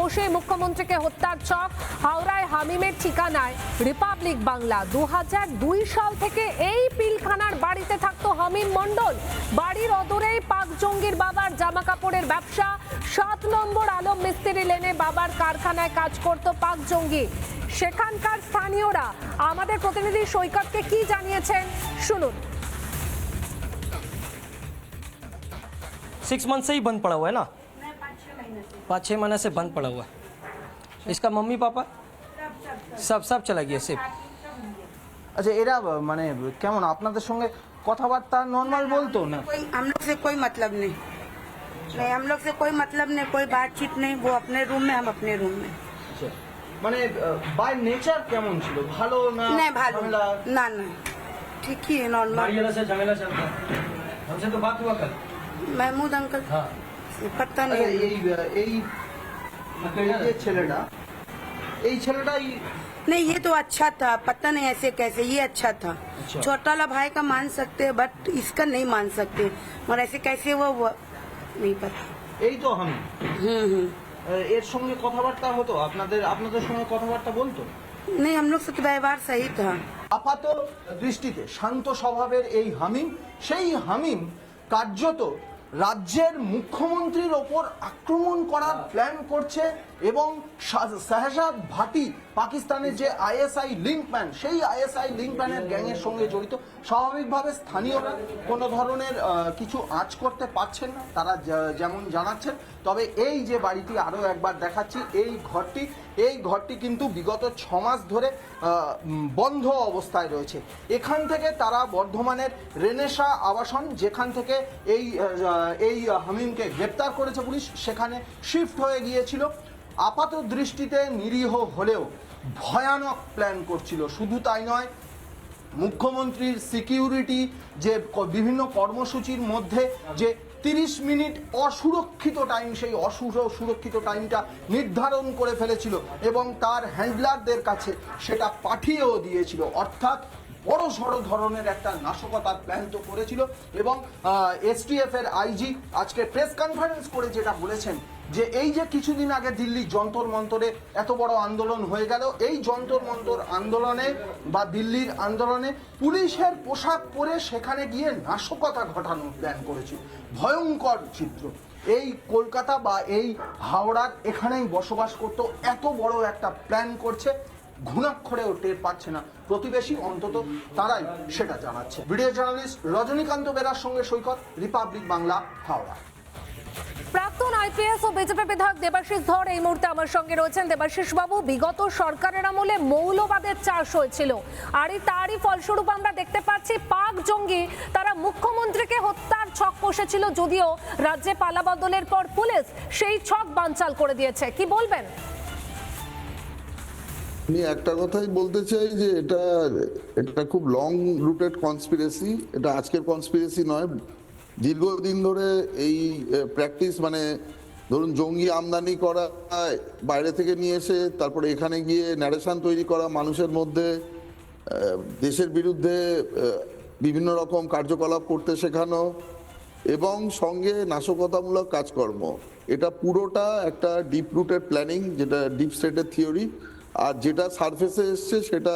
কষে মুখ্যমন্ত্রীকে হত্যার ছক। হাওড়ায় হামিমের ঠিকানায় রিপাবলিক বাংলা। 2002 সাল থেকে এই পিলখানার বাড়িতে থাকতো হামিম মণ্ডল। বাড়ির অদূরেই পাক জঙ্গির বাবার জামা কাপড়ের ব্যবসা। 7 নম্বর আলম মিস্ত্রি লেনে বাবার কারখানায় কাজ করত পাক জঙ্গি। সেখানকার স্থানীয়রা আমাদের প্রতিনিধি সৈকতকে কি জানিয়েছেন শুনুন। 6 मंथ से ही बंद पड़ा हुआ है ना? 5-6 महीने से बंद पड़ा हुआ है। इसका मम्मी पापा सब चला गया सिर्फ। আচ্ছা, এরা মানে কেমন আপনাদের সঙ্গে কথাবার্তা নর্মাল বলতো না? हम लोग से कोई मतलब नहीं, हम लोग से कोई मतलब नहीं, कोई बातचीत नहीं। वो अपने रूम में, हम अपने रूम में। আচ্ছা, মানে বাই নেচার কেমন ছিল? ভালো না? नहीं भालो ঝামেলা? ना ना, ठीक ही है, नॉर्मल। वाला से झमेला चलता है। हमसे तो बात हुआ कल। महमूद अंकल हाँ। पता আচ্ছা, नहीं। এই যে ছেলেটা, এই ছেলেটাই नहीं, ये तो अच्छा था, पता नहीं ऐसे कैसे, ये अच्छा था। अच्छा। छोटा वाला भाई का मान सकते हैं, बट इसका नहीं मान सकते। और ऐसे कैसे वो नहीं पता। এই তো আমি हम्म। এর সঙ্গে কথাবার্তা হতো? আপনাদের সঙ্গে কথাবার্তা বলতো? नहीं, हम लोग से तो व्यवहार सही था। আপাত দৃষ্টিতে শান্ত স্বভাবের এই হামিম, সেই হামিম কার্যত রাজ্যের মুখ্যমন্ত্রীর ওপর আক্রমণ করার প্ল্যান করছে এবং শাহজাদ ভাটি পাকিস্তানের যে আইএসআই লিঙ্কম্যান, সেই আইএসআই লিঙ্কম্যানের গ্যাংয়ের সঙ্গে জড়িত। স্বাভাবিকভাবে স্থানীয়রা কোনো ধরনের কিছু আঁচ করতে পারছেন না, তারা যেমন জানাচ্ছেন। তবে এই যে বাড়িটি আরও একবার দেখাচ্ছি, এই ঘরটি কিন্তু বিগত 6 মাস ধরে বন্ধ অবস্থায় রয়েছে। এখান থেকে তারা বর্ধমানের রেনেসা আবাসন, যেখান থেকে এই হামিমকে গ্রেপ্তার করেছে পুলিশ, সেখানে শিফট হয়ে গিয়েছিল। আপাত দৃষ্টিতে নিরীহ হলেও ভয়ানক প্ল্যান করছিল। শুধু তাই নয়, মুখ্যমন্ত্রীর সিকিউরিটি যে বিভিন্ন কর্মসূচির মধ্যে যে 30 মিনিট অসুরক্ষিত টাইম, সেই সুরক্ষিত টাইমটা নির্ধারণ করে ফেলেছিল এবং তার হ্যান্ডলারদের কাছে সেটা পাঠিয়েও দিয়েছিল। অর্থাৎ বড় সড়ো ধরনের একটা নাশকতার প্ল্যান তো করেছিল। এবং এসটিএফ এর আইজি আজকে প্রেস কনফারেন্স করে যেটা বলেছেন যে এই যে কিছুদিন আগে দিল্লি যন্তর মন্তরে এত বড় আন্দোলন হয়ে গেল, এই যন্তর মন্তর আন্দোলনে বা দিল্লির আন্দোলনে পুলিশের পোশাক পরে সেখানে গিয়ে নাশকতা ঘটানোর প্ল্যান করেছিল। ভয়ঙ্কর চিত্র। এই কলকাতা বা এই হাওড়ার এখানেই বসবাস করত, এত বড় একটা প্ল্যান করছে, ঘুণাক্ষরেও টের পাচ্ছে না প্রতিবেশী, অন্তত তারাই সেটা জানাচ্ছে। ভিডিও জার্নালিস্ট রজনীকান্ত বেরার সঙ্গে সৈকত, রিপাবলিক বাংলা, হাওড়া। প্রাক্তন আইপিএস ও বিজেপি বিধায়ক দেবাশিস ধর এই মুহূর্তে আমার সঙ্গে রয়েছেন। দেবাশিস বাবু, বিগত সরকারের আমলে মৌলবাদের চাষ হয়েছিল, আর তারই ফলস্বরূপ আমরা দেখতে পাচ্ছি পাক জঙ্গি তারা মুখ্যমন্ত্রীকে হত্যার ছক কষেছিল। যদিও রাজ্যে পালাবদলের পর পুলিশ সেই ছক বানচাল করে দিয়েছে, কি বলবেন? আমি একটা কথাই বলতে চাই যে এটা খুব লং রুটেড কনস্পিরেসি। এটা আজকের কনস্পিরেসি নয়, দীর্ঘদিন ধরে এই প্র্যাকটিস, মানে ধরুন জঙ্গি আমদানি করা, বাইরে থেকে নিয়ে এসে তারপরে এখানে গিয়ে ন্যারেশন তৈরি করা, মানুষের মধ্যে দেশের বিরুদ্ধে বিভিন্ন রকম কার্যকলাপ করতে শেখানো এবং সঙ্গে নাশকতামূলক কাজকর্ম, এটা পুরোটা একটা ডিপ রুটেড প্ল্যানিং, যেটা ডিপ স্টেটের থিওরি। আর যেটা সারফেসে এসছে সেটা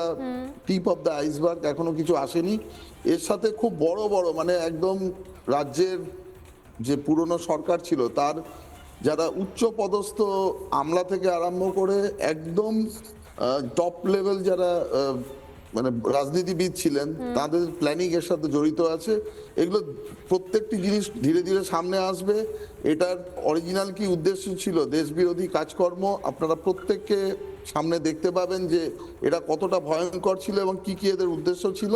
টিপ অফ দ্য আইসবার্গ, এখনো কিছু আসেনি। এর সাথে খুব বড় বড়, মানে একদম রাজ্যের যে পুরনো সরকার ছিল তার যারা উচ্চ পদস্থ আমলা থেকে আরম্ভ করে একদম টপ লেভেল যারা মানে রাজনীতিবিদ ছিলেন, তাদের প্ল্যানিং এর সাথে জড়িত আছে। এগুলো প্রত্যেকটি জিনিস ধীরে ধীরে সামনে আসবে। এটার অরিজিনাল কি উদ্দেশ্য ছিল, দেশবিরোধী কাজকর্ম, আপনারা প্রত্যেককে সামনে দেখতে পাবেন যে এটা কতটা ভয়ঙ্কর ছিল এবং কি কি এদের উদ্দেশ্য ছিল।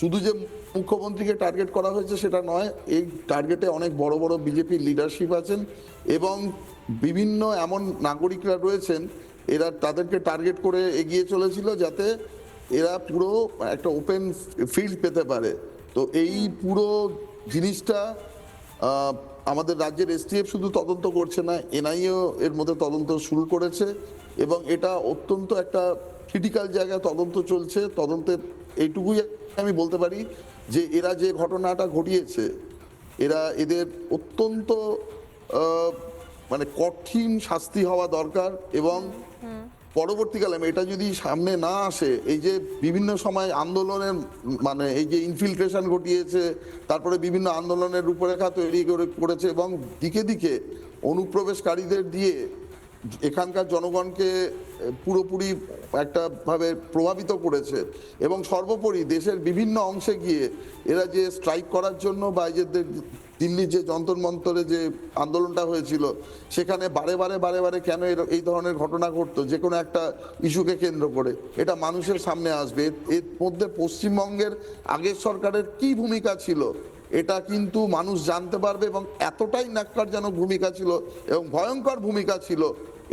শুধু যে মুখ্যমন্ত্রীকে টার্গেট করা হয়েছে সেটা নয়, এই টার্গেটে অনেক বড় বড় বিজেপির লিডারশিপ আছেন এবং বিভিন্ন এমন নাগরিকরা রয়েছেন, এরা তাদেরকে টার্গেট করে এগিয়ে চলেছিল যাতে এরা পুরো একটা ওপেন ফিল্ড পেতে পারে। তো এই পুরো জিনিসটা আমাদের রাজ্যের এসটিএফ শুধু তদন্ত করছে না, এনআইএও এর মধ্যে তদন্ত শুরু করেছে এবং এটা অত্যন্ত একটা ক্রিটিক্যাল জায়গায় তদন্ত চলছে। তদন্তের এইটুকুই আমি বলতে পারি যে এরা যে ঘটনাটা ঘটিয়েছে, এদের অত্যন্ত মানে কঠিন শাস্তি হওয়া দরকার এবং পরবর্তীকালে এটা যদি সামনে না আসে, এই যে বিভিন্ন সময় আন্দোলনের মানে এই যে ইনফিলট্রেশন ঘটিয়েছে, তারপরে বিভিন্ন আন্দোলনের রূপরেখা তৈরি করেছে এবং দিকে দিকে অনুপ্রবেশকারীদের দিয়ে এখানকার জনগণকে পুরোপুরি একটা ভাবে প্রভাবিত করেছে এবং সর্বোপরি দেশের বিভিন্ন অংশে গিয়ে এরা যে স্ট্রাইক করার জন্য বা এই যে দিল্লির যে যন্তর মন্তরে যে আন্দোলনটা হয়েছিল সেখানে বারে বারে কেন এই ধরনের ঘটনা ঘটতো যে কোনো একটা ইস্যুকে কেন্দ্র করে, এটা মানুষের সামনে আসবে। এর মধ্যে পশ্চিমবঙ্গের আগের সরকারের কি ভূমিকা ছিল এটা কিন্তু মানুষ জানতে পারবে এবং এতটাই ন্যাক্কারজনক ভূমিকা ছিল এবং ভয়ঙ্কর ভূমিকা ছিল,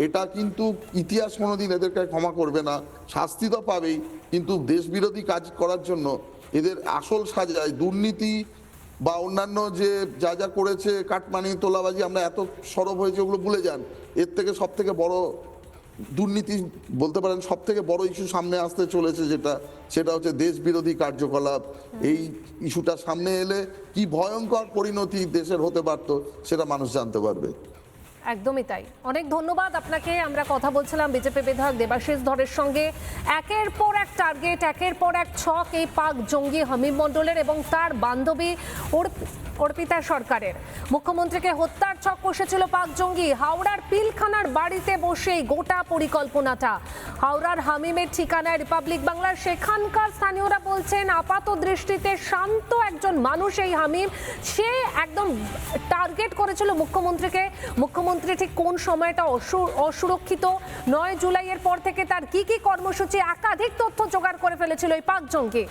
এটা কিন্তু ইতিহাস কোনোদিন এদেরকে ক্ষমা করবে না। শাস্তি তো পাবেই, কিন্তু দেশবিরোধী কাজ করার জন্য এদের আসল সাজায় দুর্নীতি বা অন্যান্য যে যা করেছে, কাটমানি তোলাবাজি, আমরা এত সরব হয়েছে ওগুলো ভুলে যান। এর থেকে সব থেকে বড় দুর্নীতি বলতে পারেন, সব থেকে বড় ইস্যু সামনে আসতে চলেছে সেটা হচ্ছে দেশ বিরোধী কার্যকলাপ। এই ইস্যুটা সামনে এলে কি ভয়ঙ্কর পরিণতি দেশের হতে পারত সেটা মানুষ জানতে পারবে। একদমই তাই। অনেক ধন্যবাদ আপনাকে। আমরা কথা বলছিলাম বিজেপি বিধায়ক দেবাশিস ধরের সঙ্গে। একের পর এক টার্গেট, একের পর এক ছক এই পাক জঙ্গি হামিম মণ্ডলের এবং তার বান্ধবী অর্পিতা সরকারের। মুখ্যমন্ত্রীকে হত্যার ছক কষেছিল পাক জঙ্গি। হাওড়ার পিলখানার বাড়িতে বসেই গোটা পরিকল্পনাটা। হাওড়ার হামিমের ঠিকানায় রিপাবলিক বাংলার সেখানকার স্থানীয়রা বলছেন আপাত দৃষ্টিতে শান্ত একজন মানুষ এই হামিম, সে একদম টার্গেট করেছিল মুখ্যমন্ত্রীকে। মুখ্যমন্ত্রী ঠিক কোন সময়টা অসুরক্ষিত, 9 জুলাইয়ের পর থেকে তার কি কি কর্মসূচি, একাধিক তথ্য জোগাড় করে ফেলেছিল এই পাক জঙ্গি।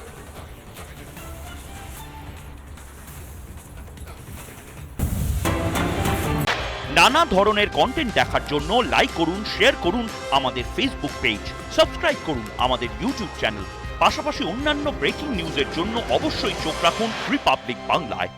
নানা ধরনের কন্টেন্ট দেখার জন্য লাইক করুন, শেয়ার করুন আমাদের ফেসবুক পেজ, সাবস্ক্রাইব করুন আমাদের ইউটিউব চ্যানেল। পাশাপাশি অন্যান্য ব্রেকিং নিউজের জন্য অবশ্যই চোখ রাখুন রিপাবলিক বাংলায়।